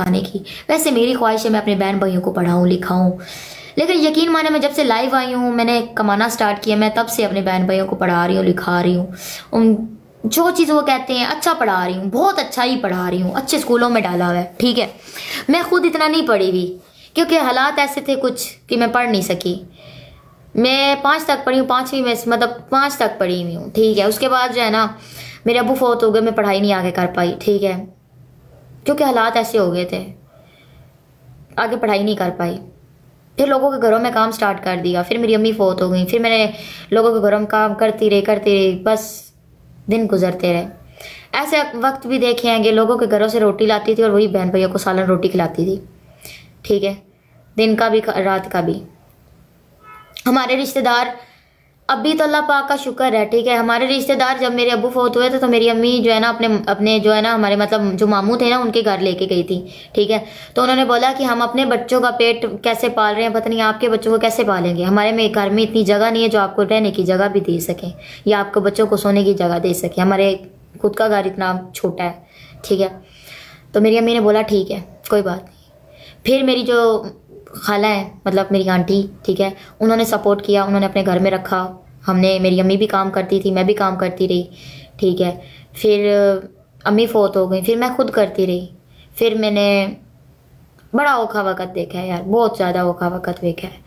उठाने की। वैसे मेरी ख्वाहिश है मैं अपने बहन भाइयों को पढ़ाऊँ लिखाऊँ, लेकिन यकीन माने मैं जब से लाइव आई हूँ, मैंने कमाना स्टार्ट किया, मैं तब से अपने बहन भाइयों को पढ़ा रही हूँ, लिखा रही हूँ। उन जो चीज़ वो कहते हैं अच्छा पढ़ा रही हूँ, बहुत अच्छा ही पढ़ा रही हूँ, अच्छे स्कूलों में डाला हुआ है। ठीक है, मैं खुद इतना नहीं पढ़ी हुई क्योंकि हालात ऐसे थे कुछ कि मैं पढ़ नहीं सकी। मैं 5 तक पढ़ी हूँ, 5वीं में मतलब 5 तक पढ़ी हुई हूँ। ठीक है, उसके बाद जो है ना मेरे अब्बू फौत हो गए, मैं पढ़ाई नहीं आगे कर पाई। ठीक है, क्योंकि हालात ऐसे हो गए थे, आगे पढ़ाई नहीं कर पाई। फिर लोगों के घरों में काम स्टार्ट कर दिया, फिर मेरी अम्मी फौत हो गई, फिर मैंने लोगों के घरों में काम करती रही, बस दिन गुजरते रहे। ऐसे वक्त भी देखे हैं कि लोगों के घरों से रोटी लाती थी और वही बहन भैया को सालन रोटी खिलाती थी। ठीक है, दिन का भी रात का भी। हमारे रिश्तेदार अभी तो अल्लाह पाक का शुक्र है। ठीक है, हमारे रिश्तेदार जब मेरे अब्बू फौत हुए थे तो मेरी अम्मी जो है ना अपने जो है ना हमारे मतलब जो मामू थे ना उनके घर लेके गई थी। ठीक है, तो उन्होंने बोला कि हम अपने बच्चों का पेट कैसे पाल रहे हैं, पता नहीं आपके बच्चों को कैसे पालेंगे। हमारे में घर में इतनी जगह नहीं है जो आपको रहने की जगह भी दे सकें या आपको बच्चों को सोने की जगह दे सके। हमारे खुद का घर इतना छोटा है। ठीक है, तो मेरी अम्मी ने बोला ठीक है कोई बात नहीं। फिर मेरी जो खाला है मतलब मेरी आंटी, ठीक है, उन्होंने सपोर्ट किया, उन्होंने अपने घर में रखा। हमने मेरी अम्मी भी काम करती थी, मैं भी काम करती रही। ठीक है, फिर अम्मी फौत हो गई, फिर मैं खुद करती रही। फिर मैंने बड़ा औखा वक़्त देखा है यार, बहुत ज़्यादा औखा वक़्त देखा है।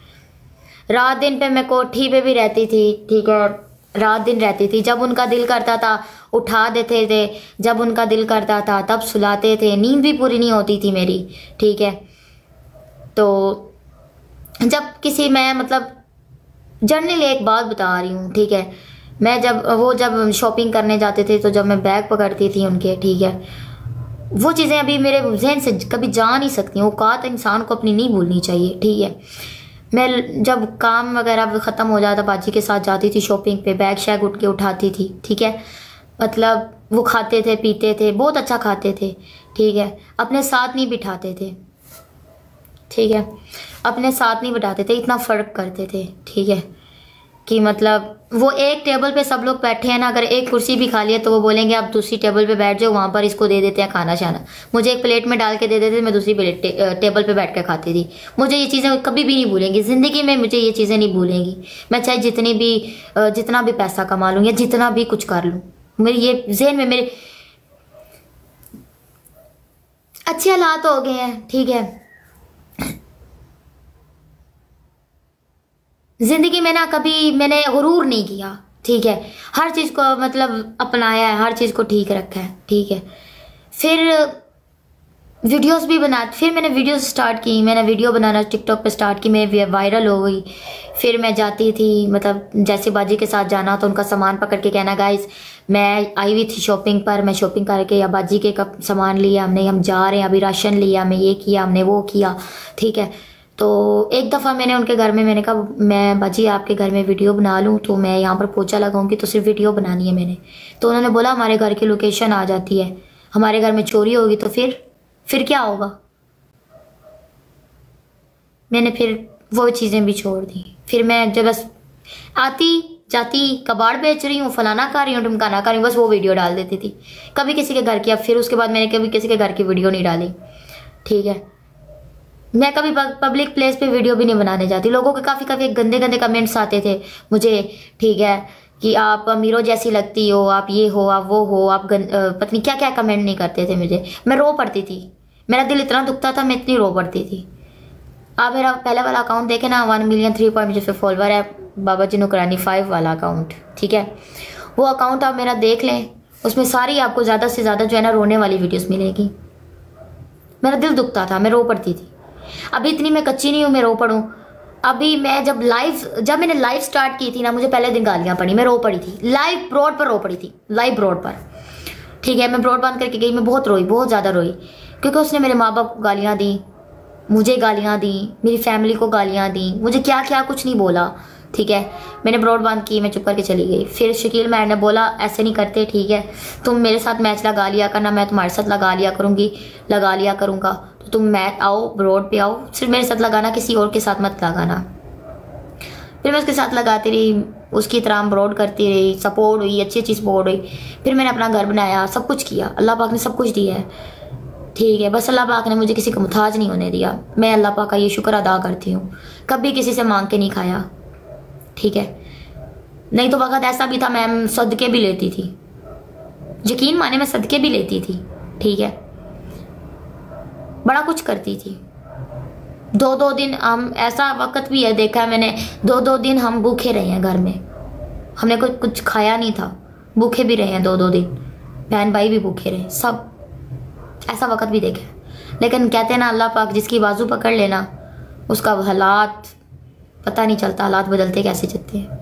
रात दिन पे मैं कोठी पे भी रहती थी। ठीक है, रात दिन रहती थी। जब उनका दिल करता था उठा देते थे, जब उनका दिल करता था तब सुलाते थे। नींद भी पूरी नहीं होती थी मेरी। ठीक है, तो जब किसी मैं मतलब जर्नली एक बात बता रही हूँ। ठीक है, मैं जब शॉपिंग करने जाते थे तो जब मैं बैग पकड़ती थी उनके, ठीक है, वो चीज़ें अभी मेरे जहन से कभी जा नहीं सकती। औकात इंसान को अपनी नहीं भूलनी चाहिए। ठीक है, मैं जब काम वगैरह ख़त्म हो जाता बाजी के साथ जाती थी शॉपिंग पे, बैग शैग उठ के उठाती थी। ठीक है, मतलब वो खाते थे पीते थे, बहुत अच्छा खाते थे। ठीक है, अपने साथ नहीं बिठाते थे। ठीक है, अपने साथ नहीं बिठाते थे, इतना फ़र्क करते थे। ठीक है, कि मतलब वो एक टेबल पे सब लोग बैठे हैं ना, अगर एक कुर्सी भी खाली है तो वो बोलेंगे आप दूसरी टेबल पे बैठ जाओ, वहाँ पर इसको दे देते हैं खाना शाना। मुझे एक प्लेट में डाल के दे देते थे, मैं दूसरी टेबल पे बैठ कर खाती थी। मुझे ये चीज़ें कभी भी नहीं भूलेंगी ज़िंदगी में, मुझे ये चीज़ें नहीं भूलेंगी। मैं चाहे जितना भी पैसा कमा लूँ या जितना भी कुछ कर लूँ, मेरी ये ज़हन में मेरे अच्छे हालात हो गए हैं। ठीक है, ज़िंदगी में ना कभी मैंने गुरूर नहीं किया। ठीक है, हर चीज़ को मतलब अपनाया है, हर चीज़ को ठीक रखा है। ठीक है, फिर वीडियोस भी फिर मैंने वीडियोस स्टार्ट की, मैंने वीडियो बनाना टिकटॉक पे स्टार्ट की, मैं वायरल हो गई। फिर मैं जाती थी मतलब जैसे बाजी के साथ जाना तो उनका सामान पकड़ के कहना गाइस मैं आई हुई थी शॉपिंग पर, मैं शॉपिंग करके या बाजी के कब सामान लिया हमने, हम जा रहे हैं अभी, राशन लिया, हमने ये किया, हमने वो किया। ठीक है, तो एक दफ़ा मैंने उनके घर में मैंने कहा मैं बाजी आपके घर में वीडियो बना लूँ, तो मैं यहाँ पर पोछा लगाऊंगी तो सिर्फ वीडियो बनानी है मैंने। तो उन्होंने बोला हमारे घर की लोकेशन आ जाती है, हमारे घर में चोरी होगी तो फिर क्या होगा। मैंने फिर वो चीज़ें भी छोड़ दी। फिर मैं जब बस आती जाती कबाड़ बेच रही हूँ, फलाना कर रही हूँ, ढमकाना कर रही हूँ, बस वो वीडियो डाल देती थी, कभी किसी के घर की। अब फिर उसके बाद मैंने कभी किसी के घर की वीडियो नहीं डाली। ठीक है, मैं कभी पब्लिक प्लेस पे वीडियो भी नहीं बनाने जाती। लोगों के काफ़ी गंदे गंदे कमेंट्स आते थे मुझे। ठीक है, कि आप अमीरों जैसी लगती हो, आप ये हो, आप वो हो, आप पत्नी क्या क्या कमेंट नहीं करते थे मुझे। मैं रो पड़ती थी, मेरा दिल इतना दुखता था, मैं इतनी रो पड़ती थी। आप मेरा पहले वाला अकाउंट देखे ना, 1,003,000 फॉलोवर है, बाबा जी नुकरानी 5 वाला अकाउंट। ठीक है, वो अकाउंट आप मेरा देख लें, उसमें सारी आपको ज़्यादा से ज़्यादा जो है ना रोने वाली वीडियोज़ मिलेगी। मेरा दिल दुखता था, मैं रो पड़ती थी। अभी इतनी मैं कच्ची नहीं हूँ मैं रो पड़ूँ। अभी मैं जब मैंने लाइव स्टार्ट की थी ना, मुझे पहले दिन गालियाँ पड़ी, मैं रो पड़ी थी, लाइव ब्रॉड पर रो पड़ी थी, लाइव ब्रॉड पर। ठीक है, मैं ब्रॉड बंद करके गई, मैं बहुत रोई, बहुत ज़्यादा रोई, क्योंकि उसने मेरे माँ बाप को गालियाँ दी, मुझे गालियाँ दी, मेरी फैमिली को गालियाँ दी, मुझे क्या क्या कुछ नहीं बोला। ठीक है, मैंने ब्रॉड बंद की, मैं चुप करके चली गई। फिर शकील मैम ने बोला ऐसे नहीं करते, ठीक है, तुम मेरे साथ मैच लगा लिया करना, मैं तुम्हारे साथ लगा लिया करूँगा, तो तुम मैच आओ, ब्रॉड पे आओ, सिर्फ मेरे साथ लगाना, किसी और के साथ मत लगाना। फिर मैं उसके साथ लगाती रही, उसकी तरह ब्रॉड करती रही, सपोर्ट हुई, अच्छी सपोर्ट हुई। फिर मैंने अपना घर बनाया, सब कुछ किया, अल्लाह पाक ने सब कुछ दिया है। ठीक है, बस अल्लाह पाक ने मुझे किसी को मुहताज नहीं होने दिया। मैं अल्लाह पाक का ये शुक्र अदा करती हूँ, कभी किसी से मांग के नहीं खाया। ठीक है, नहीं तो वक्त ऐसा भी था मैं सदके भी लेती थी, यकीन माने मैं सदके भी लेती थी। ठीक है, बड़ा कुछ करती थी। 2-2 दिन हम, ऐसा वक्त भी है देखा है मैंने, 2-2 दिन हम भूखे रहे हैं घर में, हमने कुछ खाया नहीं था, भूखे भी रहे हैं 2-2 दिन, बहन भाई भी भूखे रहे, सब ऐसा वक्त भी देखा है। लेकिन कहते हैं ना अल्लाह पाक जिसकी बाजू पकड़ लेना उसका हालात पता नहीं चलता, हालात बदलते कैसे चलते हैं।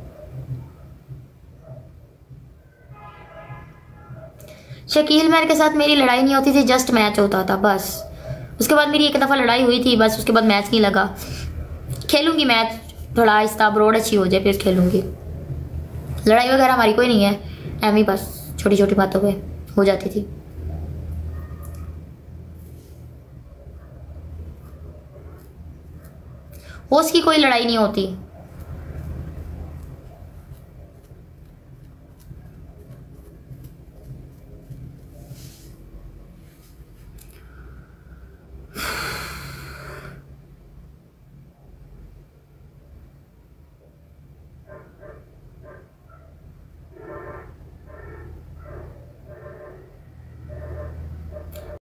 शकील मैर के साथ मेरी लड़ाई नहीं होती थी, जस्ट मैच होता था बस। उसके बाद मेरी एक दफ़ा लड़ाई हुई थी बस, उसके बाद मैच नहीं लगा। खेलूंगी मैच थोड़ा आहिस्ता, ब्रोड अच्छी हो जाए फिर खेलूंगी। लड़ाई वगैरह हमारी कोई नहीं है, एम ही बस छोटी छोटी बातों पे हो जाती थी। होश की कोई लड़ाई नहीं होती,